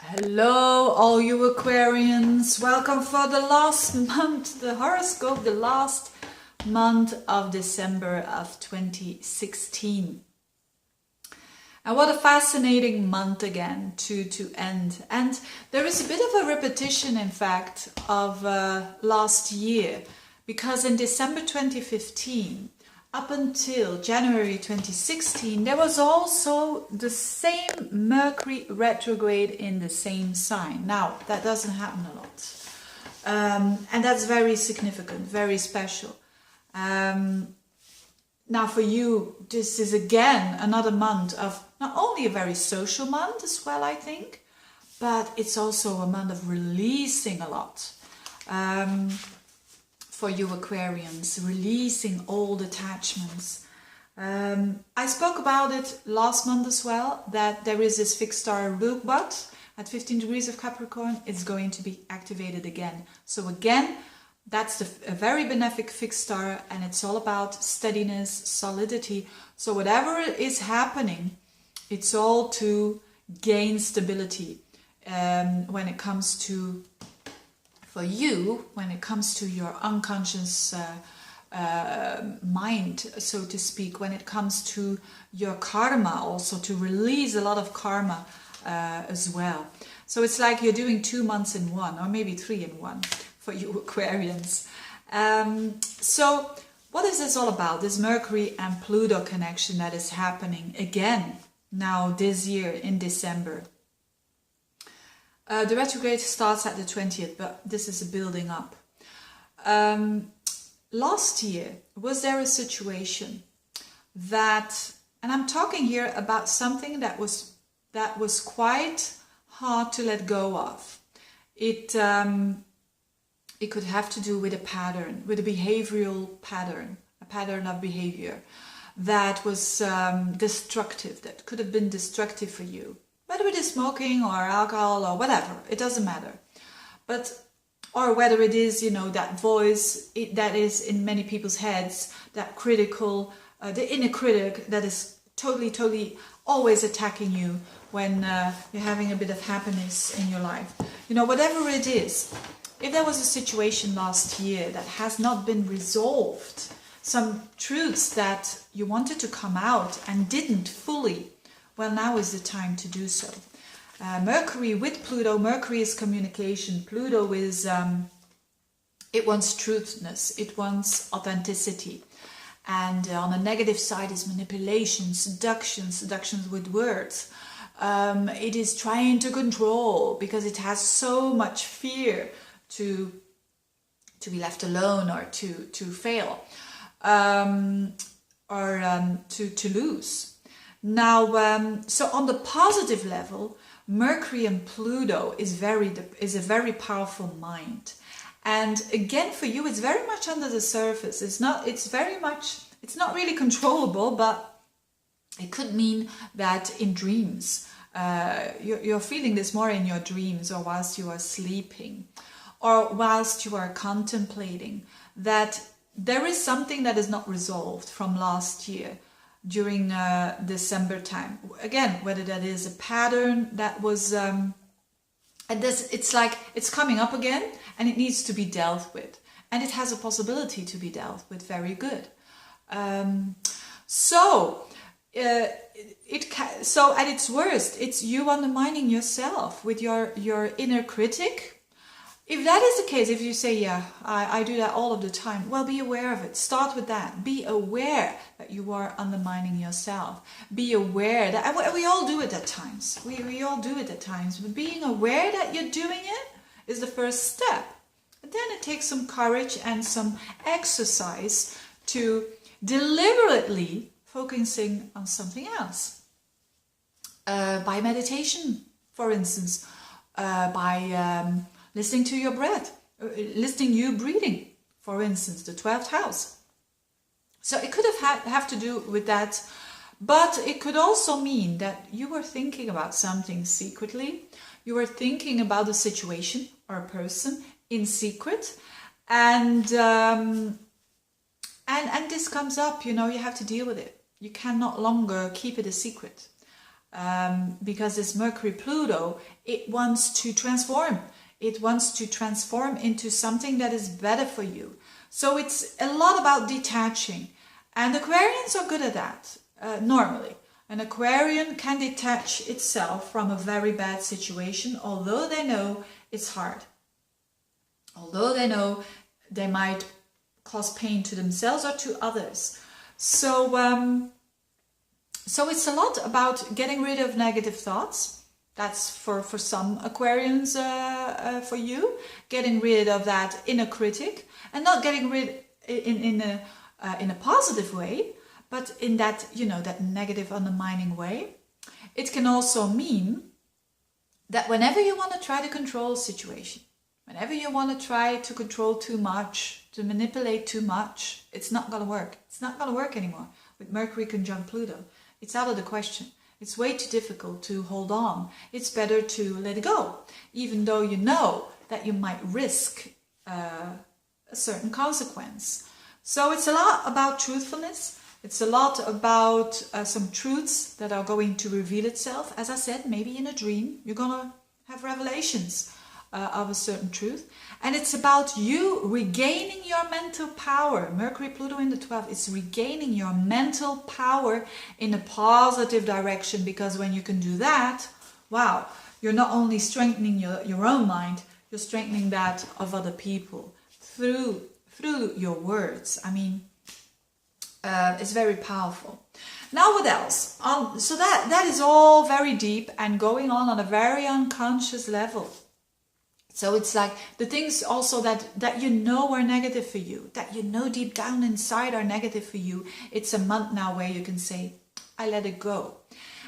Hello, all you Aquarians. Welcome for the last month, the horoscope, the last month of December of 2016. And what a fascinating month again to end. And there is a bit of a repetition, in fact, of last year, because in December 2015, up until January 2016, there was also the same Mercury retrograde in the same sign. Now, that doesn't happen a lot. And that's very significant, very special. Now for you, this is again another month of not only a very social month as well, I think, but it's also a month of releasing a lot. For you Aquarians, releasing old attachments. I spoke about it last month as well, that there is this fixed star Roogbot at 15 degrees of Capricorn. It's going to be activated again. So again, that's a very benefic fixed star, and it's all about steadiness, solidity. So whatever is happening, it's all to gain stability when it comes to, for you, when it comes to your unconscious mind, so to speak, when it comes to your karma, also to release a lot of karma as well. So it's like you're doing 2 months in one, or maybe 3 in one for you Aquarians. So what is this all about? This Mercury and Pluto connection that is happening again now this year in December. The retrograde starts at the 20th, but this is a building up. Last year, was there a situation that, and I'm talking here about something that was quite hard to let go of. It could have to do with a pattern, with a behavioral pattern, a pattern of behavior that was destructive, that could have been destructive for you. Whether it is smoking or alcohol or whatever, it doesn't matter. But, or whether it is, you know, that voice that is in many people's heads, that critical, the inner critic that is totally always attacking you when you're having a bit of happiness in your life. You know, whatever it is, if there was a situation last year that has not been resolved, some truths that you wanted to come out and didn't fully, well, now is the time to do so. Mercury with Pluto, Mercury is communication, Pluto is, it wants truthness, it wants authenticity. And on the negative side is manipulation, seductions with words. It is trying to control because it has so much fear to be left alone or to fail or to lose. Now, so on the positive level, Mercury and Pluto is a very powerful mind, and again for you, it's very much under the surface. It's not really controllable, but it could mean that in dreams, you're feeling this more in your dreams, or whilst you are sleeping, or whilst you are contemplating that there is something that is not resolved from last year during December time. Again, whether that is a pattern that was, and it's like it's coming up again and it needs to be dealt with. And it has a possibility to be dealt with very good. So at its worst, it's you undermining yourself with your inner critic. If that is the case, if you say, yeah, I do that all of the time, well, be aware of it. Start with that. Be aware that you are undermining yourself. Be aware that, we all do it at times. We all do it at times. But being aware that you're doing it is the first step. And then it takes some courage and some exercise to deliberately focusing on something else. By meditation, for instance, by listening to your breath, listening you breathing, for instance, the 12th house. So it could have to do with that, but it could also mean that you were thinking about something secretly, you were thinking about a situation or a person in secret, and this comes up, you know, you have to deal with it. You can no longer keep it a secret. because this Mercury-Pluto, it wants to transform. It wants to transform into something that is better for you. So it's a lot about detaching. And Aquarians are good at that, normally. An Aquarian can detach itself from a very bad situation, although they know it's hard. Although they know they might cause pain to themselves or to others. So it's a lot about getting rid of negative thoughts. That's for some Aquarians, for you. Getting rid of that inner critic, and not getting rid in a positive way, but in that, that negative undermining way. It can also mean that whenever you want to try to control a situation, whenever you want to try to control too much, to manipulate too much, it's not going to work. It's not going to work anymore. With Mercury conjunct Pluto, it's out of the question. It's way too difficult to hold on. It's better to let it go, even though you know that you might risk a certain consequence. So it's a lot about truthfulness. It's a lot about some truths that are going to reveal itself. As I said, maybe in a dream, you're going to have revelations of a certain truth. And it's about you regaining your mental power. Mercury, Pluto in the 12th, it's regaining your mental power in a positive direction, because when you can do that, wow, you're not only strengthening your own mind, you're strengthening that of other people through your words. I mean, it's very powerful. Now what else? So that is all very deep and going on a very unconscious level. So it's like the things also that are negative for you, that deep down inside are negative for you. It's a month now where you can say, I let it go.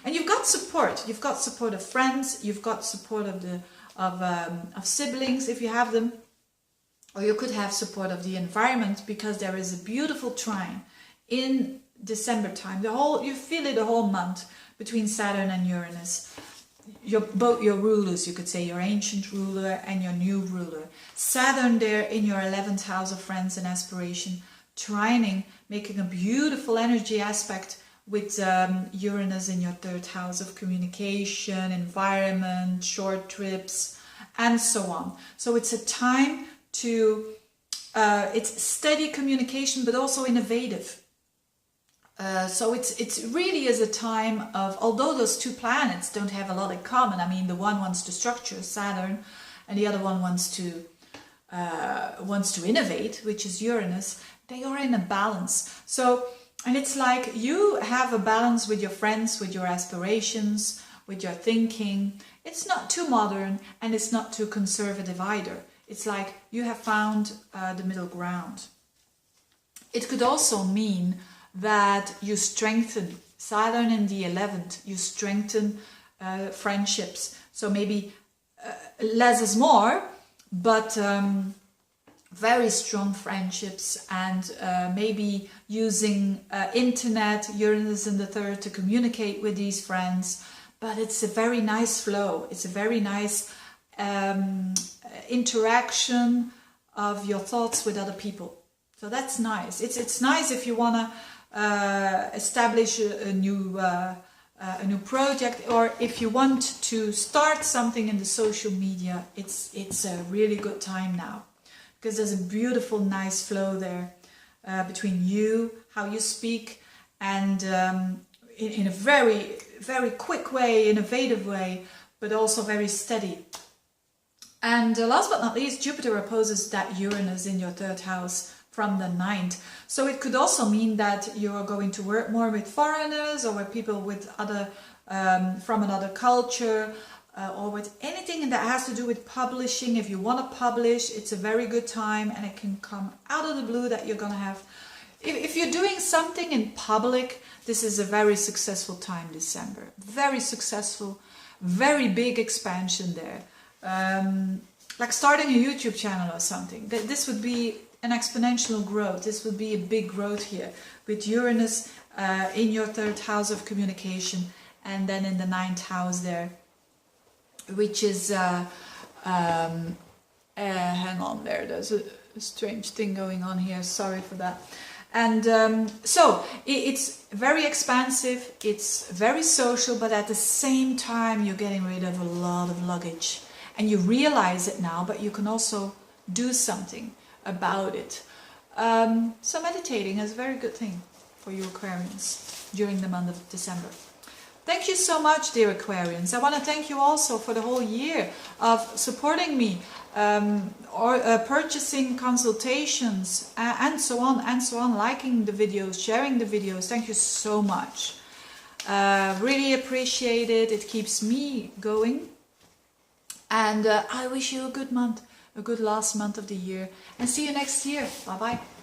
And you've got support. You've got support of friends. You've got support of siblings if you have them. Or you could have support of the environment, because there is a beautiful trine in December time. You feel it the whole month between Saturn and Uranus. Both your rulers, you could say, your ancient ruler and your new ruler. Saturn there in your 11th house of friends and aspiration, trining, making a beautiful energy aspect with Uranus in your 3rd house of communication, environment, short trips, and so on. So it's a time to, it's steady communication, but also innovative. So it's really is a time of, although those two planets don't have a lot in common. I mean, the one wants to structure, Saturn, and the other one wants to innovate, which is Uranus. They are in a balance. So, and it's like you have a balance with your friends, with your aspirations, with your thinking. It's not too modern and it's not too conservative either. It's like you have found the middle ground. It could also mean that you strengthen, Saturn in the 11th, you strengthen friendships. So maybe less is more, but very strong friendships, and maybe using internet, Uranus in the 3rd, to communicate with these friends. But it's a very nice flow. It's a very nice interaction of your thoughts with other people. So that's nice. It's nice if you want to establish a new project, or if you want to start something in the social media. It's a really good time now, because there's a beautiful, nice flow there between you, how you speak, and in a very, very quick way, innovative way, but also very steady. And last but not least, Jupiter opposes that Uranus in your 3rd house from the 9th. So it could also mean that you're going to work more with foreigners, or with people with other from another culture, or with anything that has to do with publishing. If you want to publish, it's a very good time, and it can come out of the blue that you're going to have. If you're doing something in public, this is a very successful time, December. Very successful, very big expansion there. Like starting a YouTube channel or something. This would be an exponential growth. This would be a big growth here, with Uranus in your 3rd house of communication, and then in the 9th house there, which is hang on there, there's a strange thing going on here, sorry for that. And so it's very expansive, it's very social, but at the same time you're getting rid of a lot of luggage. And you realize it now, but you can also do something about it. So meditating is a very good thing for you Aquarians during the month of December. Thank you so much, dear Aquarians. I want to thank you also for the whole year of supporting me, or purchasing consultations, and so on, liking the videos, sharing the videos. Thank you so much. Really appreciate it. It keeps me going. And I wish you a good month, a good last month of the year. And see you next year. Bye-bye.